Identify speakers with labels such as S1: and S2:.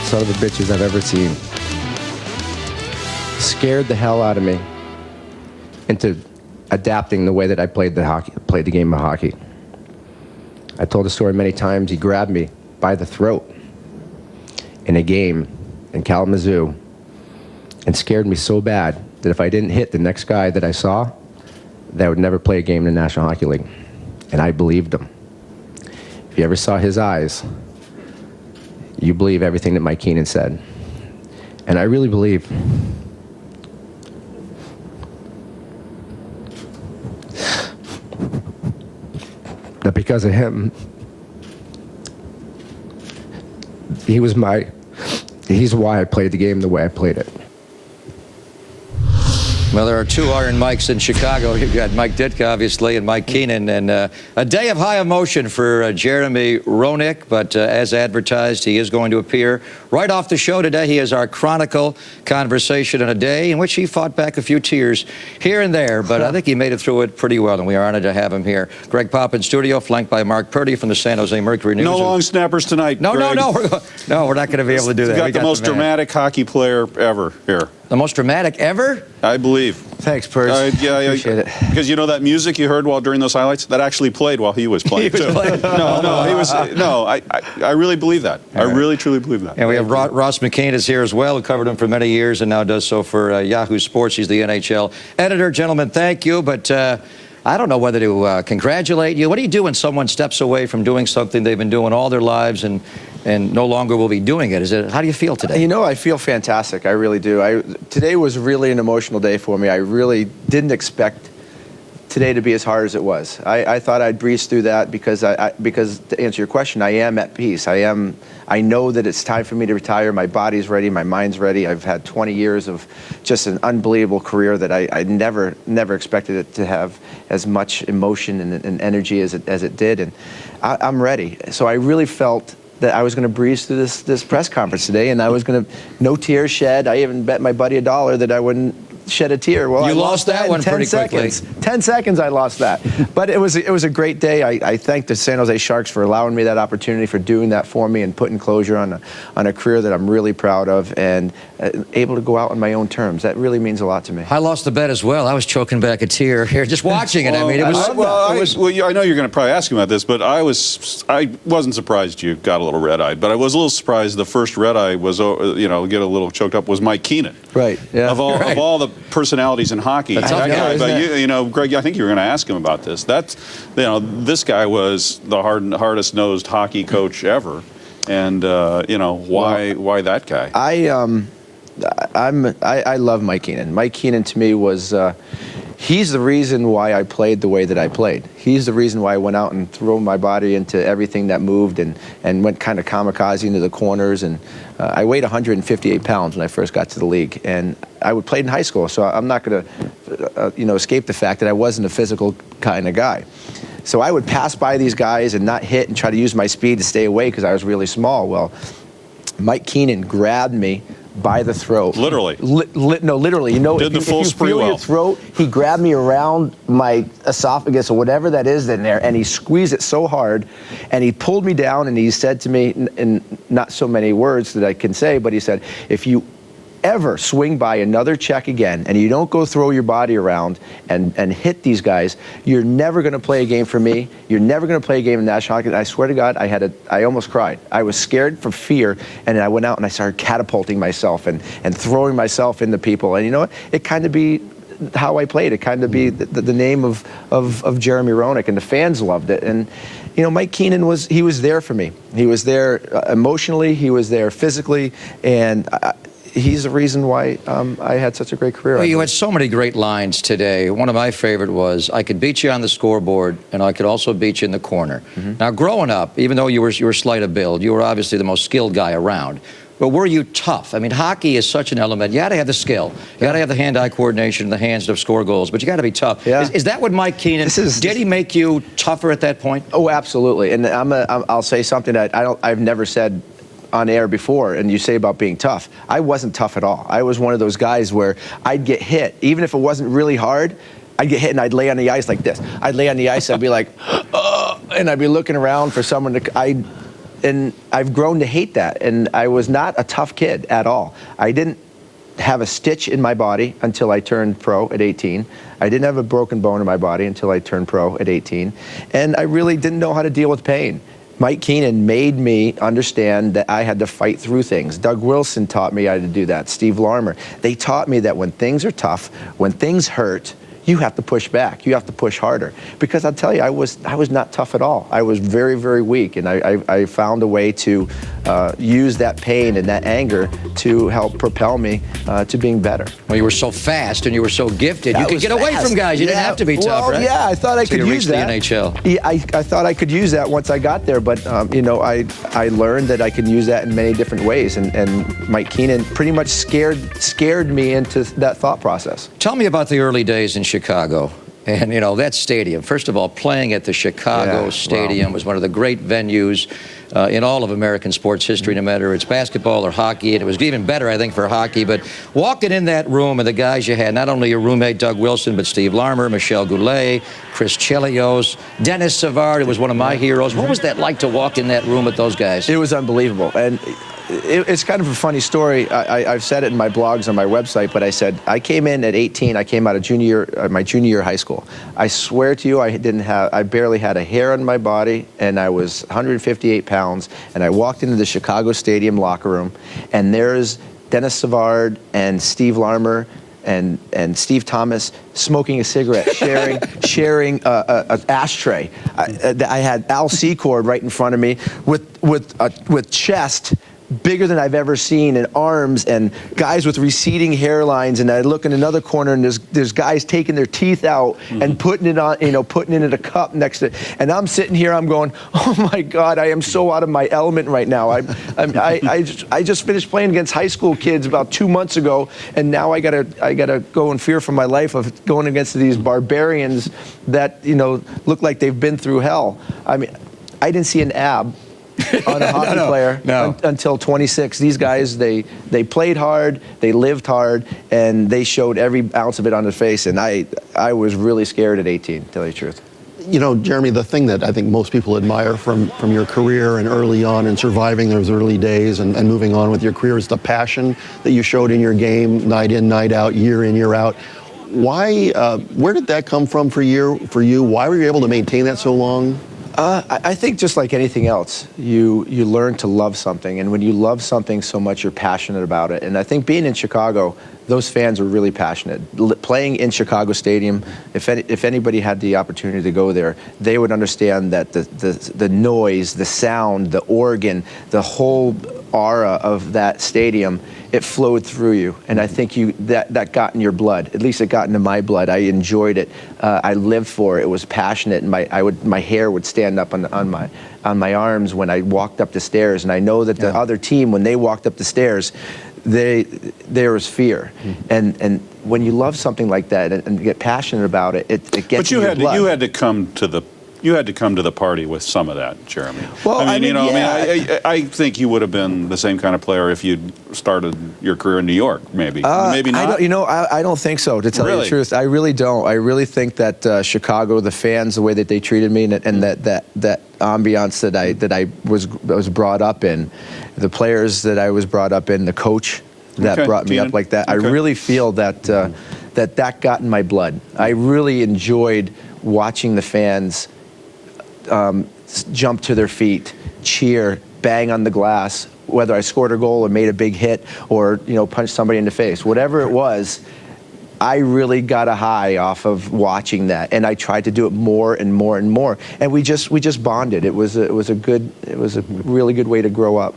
S1: son of a bitches I've ever seen. Scared the hell out of me into adapting the way that I played the game of hockey. I told the story many times. He grabbed me by the throat in a game in Kalamazoo and scared me so bad that if I didn't hit the next guy that I saw, that I would never play a game in the National Hockey League. And I believed him. If you ever saw his eyes, you believe everything that Mike Keenan said. And I really believe that because of him, he's why I played the game the way I played it.
S2: Well, there are two Iron Mikes in Chicago. You've got Mike Ditka, obviously, and Mike Keenan. And a day of high emotion for Jeremy Roenick. But as advertised, he is going to appear right off the show today. He has our Chronicle conversation in a day in which he fought back a few tears here and there. But I think he made it through it pretty well, and we are honored to have him here. Greg Pop in studio, flanked by Mark Purdy from the San Jose Mercury News.
S3: No long snappers tonight,
S2: No,
S3: Greg.
S2: no. We're not going to be able to do that.
S3: We got the most dramatic hockey player ever here.
S2: The most dramatic ever?
S3: I believe.
S1: Thanks, Purse.
S3: Yeah,
S1: appreciate it.
S3: Because you know that music you heard while during those highlights? That actually played while he was playing,
S2: He was playing.
S3: I really believe that. I really, truly believe that.
S2: And we have Ross McCain is here as well, who covered him for many years and now does so for Yahoo Sports. He's the NHL editor. Gentlemen, thank you, but I don't know whether to congratulate you. What do you do when someone steps away from doing something they've been doing all their lives and no longer will be doing it? How do you feel today?
S1: You know, I feel fantastic. I really do. Today was really an emotional day for me. I really didn't expect today to be as hard as it was. I thought I'd breeze through that because to answer your question, I am at peace. I know that it's time for me to retire. My body's ready. My mind's ready. I've had 20 years of just an unbelievable career that I never expected it to have as much emotion and energy as it did. And I'm ready. So I really felt that I was going to breeze through this press conference today, and I was going to, no tears shed. I even bet my buddy $1 that I wouldn't shed a tear. Well,
S2: you
S1: I
S2: lost that one pretty
S1: seconds.
S2: quickly.
S1: 10 seconds I lost that. But it was a great day. I thank the San Jose Sharks for allowing me that opportunity, for doing that for me and putting closure on a career that I'm really proud of and able to go out on my own terms. That really means a lot to me.
S2: I lost the bet as well. I was choking back a tear here just watching it. I mean, it was...
S3: I know you're going to probably ask him about this, but I wasn't surprised you got a little red-eyed, but I was a little surprised the first red-eye was, get a little choked up, was Mike Keenan.
S1: Right, yeah.
S3: Of all the personalities in hockey,
S2: That's tough guy,
S3: but Greg, I think you were going to ask him about this. This guy was the hardest nosed hockey coach ever, and why that guy?
S1: I love Mike Keenan. Mike Keenan to me was he's the reason why I played the way that I played. He's the reason why I went out and threw my body into everything that moved and went kind of kamikaze into the corners. And I weighed 158 pounds when I first got to the league. And I would play in high school, so I'm not going to escape the fact that I wasn't a physical kind of guy. So I would pass by these guys and not hit and try to use my speed to stay away because I was really small. Well, Mike Keenan grabbed me by the throat.
S3: Literally.
S1: No, literally. You know,
S3: Did the full spree
S1: feel
S3: well.
S1: your throat, he grabbed me around my esophagus or whatever that is in there, and he squeezed it so hard, and he pulled me down, and he said to me, in not so many words that I can say, but he said, if you ever swing by another check again and you don't go throw your body around and hit these guys, you're never going to play a game for me. You're never going to play a game in National Hockey. And I swear to God, I almost cried. I was scared from fear, and I went out and I started catapulting myself and throwing myself into people. And you know what? It kind of be how I played. It kind of be the name of Jeremy Roenick, and the fans loved it. And Mike Keenan was there for me. He was there emotionally. He was there physically, and he's the reason why I had such a great career.
S2: Well, you had so many great lines today. One of my favorite was, I could beat you on the scoreboard, and I could also beat you in the corner. Now, growing up, even though you were slight of build, you were obviously the most skilled guy around. But were you tough? I mean, hockey is such an element. You got to have the skill. You got to have the hand-eye coordination and the hands to score goals. But you got to be tough.
S1: Yeah.
S2: Is that what Mike Keenan? Did he make you tougher at that point?
S1: Oh, absolutely. And I'll say something that I've never said on air before, and you say about being tough. I wasn't tough at all. I was one of those guys where I'd get hit, even if it wasn't really hard. I'd get hit and I'd lay on the ice like this. I'd lay on the ice, I'd be like, and I'd be looking around for someone to. and I've grown to hate that. And I was not a tough kid at all. I didn't have a stitch in my body until I turned pro at 18. I didn't have a broken bone in my body until I turned pro at 18. And I really didn't know how to deal with pain. Mike Keenan made me understand that I had to fight through things. Doug Wilson taught me how to do that. Steve Larmer. They taught me that when things are tough, when things hurt, you have to push back. You have to push harder. Because I'll tell you, I was not tough at all. I was very, very weak, and I found a way to use that pain and that anger to help propel me to being better.
S2: Well, you were so fast and you were so gifted.
S1: I
S2: You could
S1: was
S2: get away
S1: fast.
S2: from guys. You didn't have to be tough, right?
S1: Yeah, I thought I could use that.
S2: The NHL.
S1: Yeah, I thought I could use that once I got there, but you know, I learned that I could use that in many different ways, and Mike Keenan pretty much scared me into that thought process.
S2: Tell me about the early days in Chicago. And, you know, that stadium, first of all, playing at the Chicago Stadium was one of the great venues in all of American sports history, no matter it's basketball or hockey. And it was even better, I think, for hockey. But walking in that room and the guys you had, not only your roommate, Doug Wilson, but Steve Larmer, Michel Goulet, Chris Chelios, Dennis Savard, who was one of my heroes. What was that like to walk in that room with those guys?
S1: It was unbelievable. And it's kind of a funny story. I've said it in my blogs on my website, but I said I came in at 18. I came out of my junior year of high school. I swear to you, I barely had a hair on my body, and I was 158 pounds. And I walked into the Chicago Stadium locker room, and there's Dennis Savard and Steve Larmer and Steve Thomas smoking a cigarette, sharing an ashtray. I had Al Secord right in front of me with chest bigger than I've ever seen, and arms, and guys with receding hairlines. And I look in another corner, and there's guys taking their teeth out and putting it on, putting it in a cup next to it. And I'm sitting here, I'm going, oh my God, I am so out of my element right now. I just finished playing against high school kids about 2 months ago, and now I gotta go in fear for my life of going against these barbarians that look like they've been through hell. I mean, I didn't see an ab on a hockey player until 26. These guys, they played hard, they lived hard, and they showed every ounce of it on their face. And I was really scared at 18, to tell you the truth.
S4: You know, Jeremy, the thing that I think most people admire from your career and early on and surviving those early days and moving on with your career is the passion that you showed in your game, night in, night out, year in, year out. Why? Where did that come from for you? Why were you able to maintain that so long?
S1: I think just like anything else, you learn to love something, and when you love something so much, you're passionate about it. And I think being in Chicago, those fans are really passionate. Playing in Chicago Stadium, if anybody had the opportunity to go there, they would understand that the noise, the sound, the organ, the whole aura of that stadium, it flowed through you. And I think that got in your blood. At least it got into my blood. I enjoyed it. I lived for it. It was passionate, and my hair would stand up on my arms when I walked up the stairs. And I know that the other team, when they walked up the stairs, there was fear. And when you love something like that and get passionate about it, it gets in your blood.
S3: But you had to come to the party with some of that, Jeremy.
S1: Well,
S3: I think you would have been the same kind of player if you'd started your career in New York, maybe. Maybe not.
S1: I don't think so, to tell you the truth. I really don't. I really think that Chicago, the fans, the way that they treated me, and that ambiance that I was brought up in, the players that I was brought up in, the coach that brought me up like that. I really feel that that got in my blood. I really enjoyed watching the fans jump to their feet, cheer, bang on the glass, whether I scored a goal or made a big hit or punched somebody in the face. Whatever it was, I really got a high off of watching that, and I tried to do it more and more and more. And we just bonded. It was a really good way to grow up.